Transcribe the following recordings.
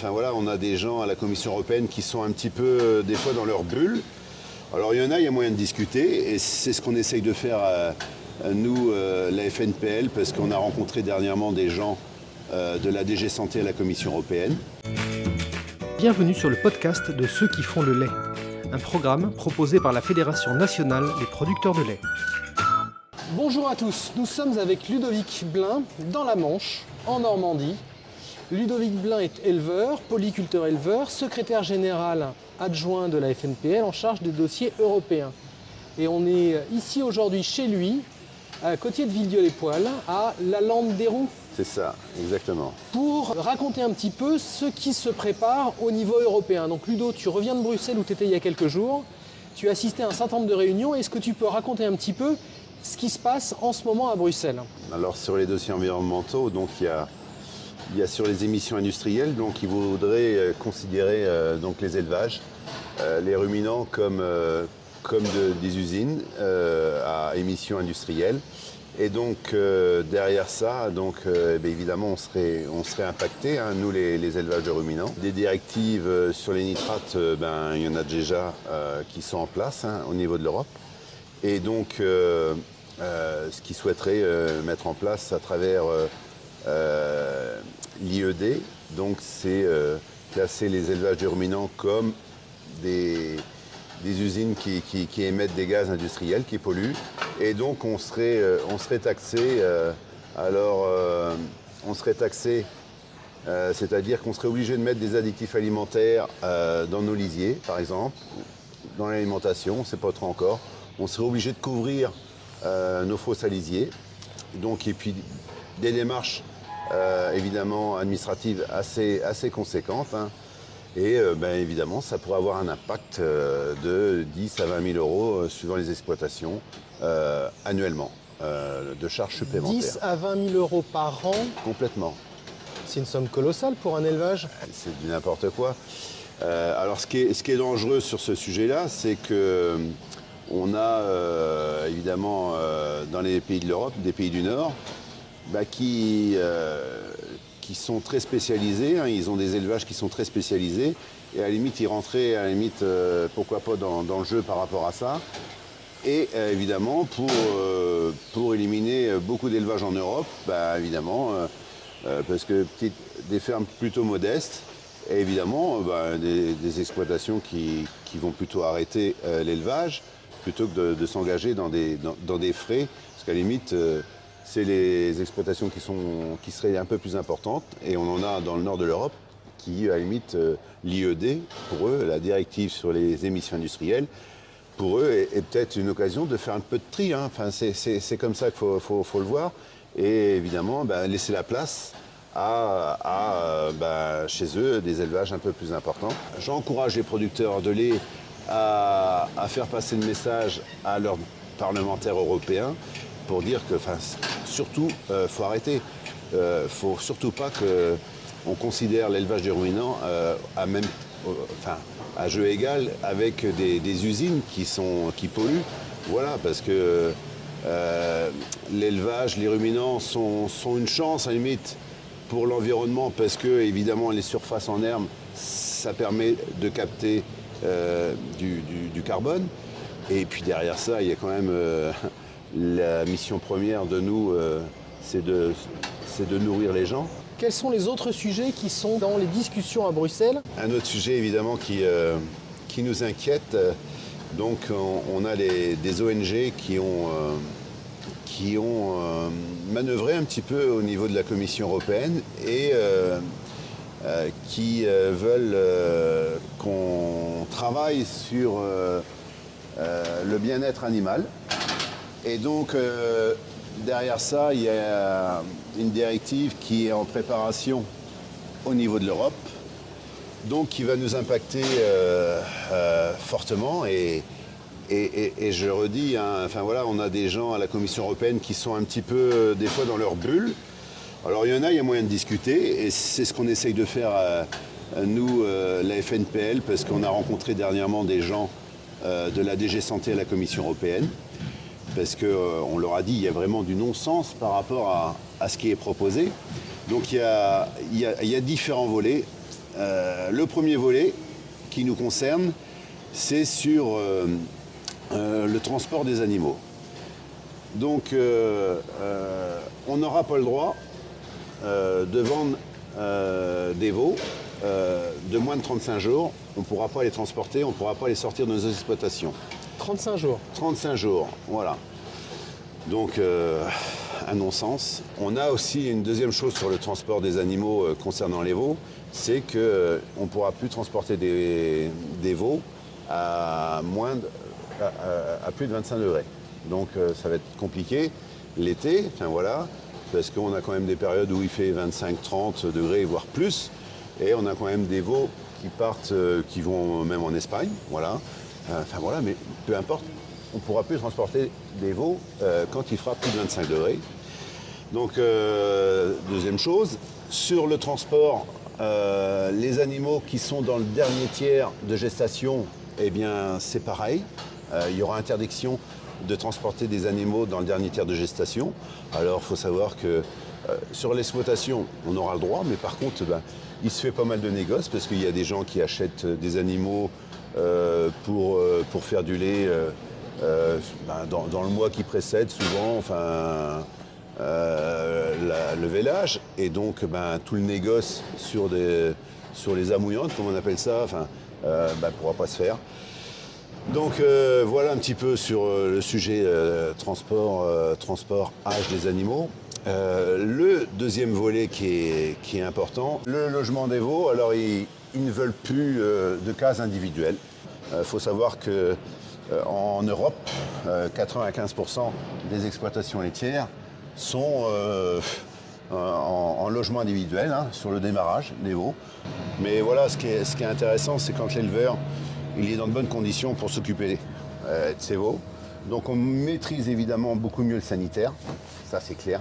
Enfin voilà, on a des gens à la Commission européenne qui sont un petit peu des fois dans leur bulle. Alors il y a moyen de discuter et c'est ce qu'on essaye de faire nous, la FNPL, parce qu'on a rencontré dernièrement des gens de la DG Santé à la Commission européenne. Bienvenue sur le podcast de ceux qui font le lait, un programme proposé par la Fédération nationale des producteurs de lait. Bonjour à tous, nous sommes avec Ludovic Blin dans la Manche, en Normandie. Ludovic Blin est éleveur, polyculteur-éleveur, secrétaire général adjoint de la FNPL en charge des dossiers européens. Et on est ici aujourd'hui chez lui, à côté de Villedieu-les-Poêles, à La Lande-des-Roux. C'est ça, exactement. Pour raconter un petit peu ce qui se prépare au niveau européen. Donc Ludo, tu reviens de Bruxelles où tu étais il y a quelques jours. Tu as assisté à un certain nombre de réunions. Est-ce que tu peux raconter un petit peu ce qui se passe en ce moment à Bruxelles? Alors sur les dossiers environnementaux, donc il y a sur les émissions industrielles, donc il faudrait considérer donc les élevages, les ruminants comme des usines à émissions industrielles. Et donc derrière ça, donc, évidemment on serait impacté, hein, nous les élevages de ruminants. Des directives sur les nitrates, il y en a déjà qui sont en place, hein, au niveau de l'Europe. Et donc ce qu'ils souhaiteraient mettre en place à travers l'IED, donc c'est classer les élevages de ruminants comme des usines qui émettent des gaz industriels, qui polluent. Et donc on serait taxé, c'est-à-dire qu'on serait obligé de mettre des additifs alimentaires dans nos lisiers, par exemple, dans l'alimentation, on ne sait pas trop encore. On serait obligé de couvrir nos fosses à lisier. Donc, et puis des démarches évidemment administratives assez conséquentes, hein. Et évidemment, ça pourrait avoir un impact de 10 à 20 000 euros suivant les exploitations annuellement de charges supplémentaires. 10 à 20 000 euros par an. Complètement. C'est une somme colossale pour un élevage. C'est du n'importe quoi. Alors ce qui est dangereux sur ce sujet-là, c'est que on a évidemment dans les pays de l'Europe, des pays du Nord, qui sont très spécialisés, hein, ils ont des élevages qui sont très spécialisés, et à la limite ils rentraient, pourquoi pas dans le jeu par rapport à ça. Et évidemment pour éliminer beaucoup d'élevages en Europe, évidemment, parce que des fermes plutôt modestes, et évidemment des exploitations qui vont plutôt arrêter l'élevage, plutôt que de s'engager dans des frais, parce qu'à la limite, c'est les exploitations qui seraient un peu plus importantes, et on en a dans le nord de l'Europe, qui à la limite, l'IED, pour eux, la directive sur les émissions industrielles, pour eux est peut-être une occasion de faire un peu de tri, hein. Enfin, c'est comme ça qu'il faut le voir, et évidemment laisser la place à chez eux des élevages un peu plus importants. J'encourage les producteurs de lait à faire passer le message à leurs parlementaires européens pour dire que, surtout, faut arrêter. Faut surtout pas qu'on considère l'élevage du ruminant à jeu égal avec des usines qui polluent. Voilà, parce que l'élevage, les ruminants sont une chance à la limite pour l'environnement, parce que évidemment les surfaces en herbe, ça permet de capter du carbone. Et puis derrière ça, il y a quand même la mission première de nous, c'est de nourrir les gens. Quels sont les autres sujets qui sont dans les discussions à Bruxelles? Un autre sujet évidemment qui nous inquiète, donc on a des ONG qui ont manœuvré un petit peu au niveau de la Commission européenne et qui veulent qu'on travaille sur le bien-être animal. Et donc derrière ça, il y a une directive qui est en préparation au niveau de l'Europe, donc qui va nous impacter fortement. Et je redis, hein, on a des gens à la Commission européenne qui sont un petit peu des fois dans leur bulle. Alors il y a moyen de discuter, et c'est ce qu'on essaye de faire nous, la FNPL, parce qu'on a rencontré dernièrement des gens de la DG Santé à la Commission européenne, parce qu'on leur a dit qu'il y a vraiment du non-sens par rapport à ce qui est proposé. Donc il y a différents volets. le premier volet qui nous concerne, c'est sur le transport des animaux. Donc on n'aura pas le droit de vendre des veaux de moins de 35 jours. On ne pourra pas les transporter, on ne pourra pas les sortir de nos exploitations. 35 jours. 35 jours, voilà. Donc un non-sens. On a aussi une deuxième chose sur le transport des animaux concernant les veaux, c'est qu'on ne pourra plus transporter des veaux à plus de 25 degrés. Donc ça va être compliqué l'été, enfin voilà, parce qu'on a quand même des périodes où il fait 25-30 degrés, voire plus, et on a quand même des veaux qui partent, qui vont même en Espagne, voilà. Enfin voilà, mais peu importe, on ne pourra plus transporter des veaux quand il fera plus de 25 degrés. Donc deuxième chose, sur le transport, les animaux qui sont dans le dernier tiers de gestation, eh bien c'est pareil, il y aura interdiction de transporter des animaux dans le dernier tiers de gestation. Alors il faut savoir que sur l'exploitation, on aura le droit, mais par contre, il se fait pas mal de négoces parce qu'il y a des gens qui achètent des animaux pour faire du lait dans le mois qui précède, souvent, enfin, le vélage, et donc tout le négoce sur les amouillantes, comme on appelle ça, enfin, ne pourra pas se faire. Donc voilà un petit peu sur le sujet transport, âge des animaux. Le deuxième volet qui est important, le logement des veaux. Alors ils ne veulent plus de cases individuelles. Il faut savoir qu'en Europe, 95% des exploitations laitières sont en logement individuel, sur le démarrage des veaux. Mais voilà, ce qui est intéressant, c'est quand l'éleveur il est dans de bonnes conditions pour s'occuper de ses veaux. Donc on maîtrise évidemment beaucoup mieux le sanitaire, ça c'est clair.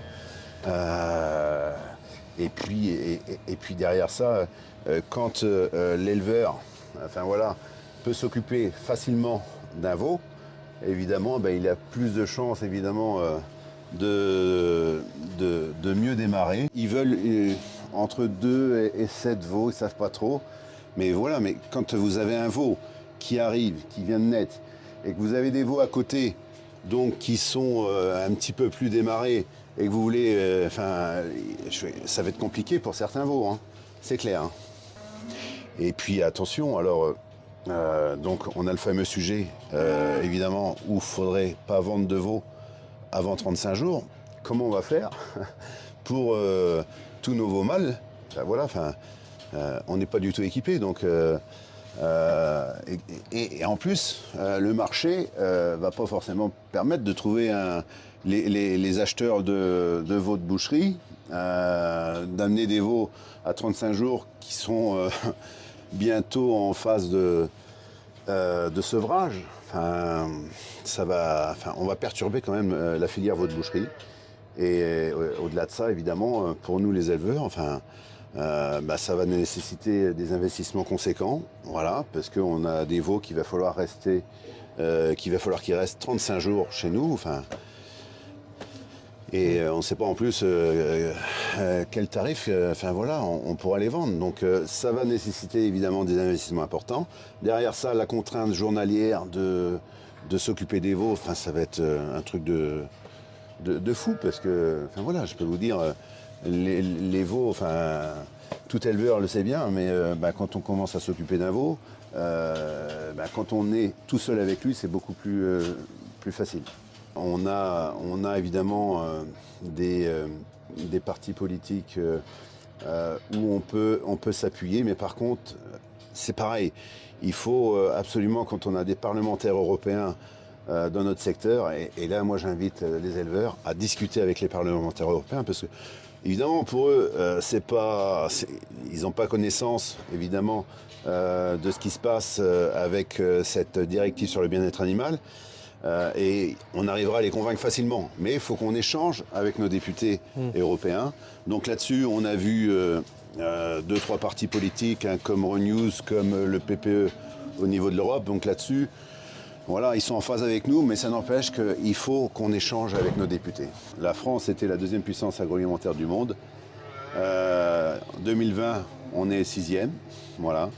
Et puis derrière ça, quand l'éleveur peut s'occuper facilement d'un veau, évidemment il a plus de chances évidemment de mieux démarrer. Ils veulent entre 2 et 7 veaux, ils ne savent pas trop. Mais voilà, mais quand vous avez un veau qui arrive, qui vient de naître, et que vous avez des veaux à côté, donc qui sont un petit peu plus démarrés, et que vous voulez, ça va être compliqué pour certains veaux, c'est clair. Et puis attention, alors, donc on a le fameux sujet, évidemment, où il ne faudrait pas vendre de veaux avant 35 jours. Comment on va faire pour tous nos veaux mâles? On n'est pas du tout équipé, donc et en plus le marché va pas forcément permettre de trouver les acheteurs de veaux de boucherie, d'amener des veaux à 35 jours qui sont bientôt en phase de sevrage. On va perturber quand même la filière veau de boucherie. Et au-delà de ça, évidemment, pour nous les éleveurs, ça va nécessiter des investissements conséquents, voilà, parce qu'on a des veaux qu'il va falloir qu'ils restent 35 jours chez nous, et on ne sait pas en plus quel tarif, on pourra les vendre. Donc ça va nécessiter évidemment des investissements importants. Derrière ça, la contrainte journalière de s'occuper des veaux, ça va être un truc de fou, parce que, je peux vous dire, les veaux, tout éleveur le sait bien, mais quand on commence à s'occuper d'un veau, quand on est tout seul avec lui, c'est beaucoup plus facile. On a évidemment des partis politiques où on peut s'appuyer, mais par contre, c'est pareil. Il faut absolument, quand on a des parlementaires européens dans notre secteur, et là, moi, j'invite les éleveurs à discuter avec les parlementaires européens, parce que, évidemment, pour eux, ils n'ont pas connaissance, évidemment, de ce qui se passe avec cette directive sur le bien-être animal. Et on arrivera à les convaincre facilement. Mais il faut qu'on échange avec nos députés européens. Donc là-dessus, on a vu 2-3 partis politiques, comme Renews, comme le PPE au niveau de l'Europe. Donc là-dessus, voilà, ils sont en phase avec nous, mais ça n'empêche qu'il faut qu'on échange avec nos députés. La France était la deuxième puissance agroalimentaire du monde. En 2020, on est 6e, voilà.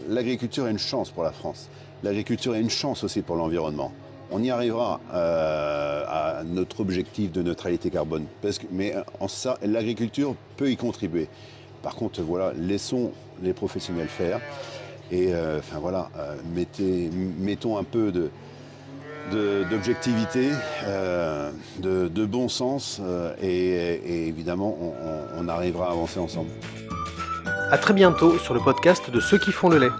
L'agriculture est une chance pour la France. L'agriculture est une chance aussi pour l'environnement. On y arrivera à notre objectif de neutralité carbone. Mais en ça, l'agriculture peut y contribuer. Par contre, voilà, laissons les professionnels faire. Et mettons un peu d'objectivité, de bon sens. Et évidemment, on arrivera à avancer ensemble. À très bientôt sur le podcast de Ceux qui font le lait.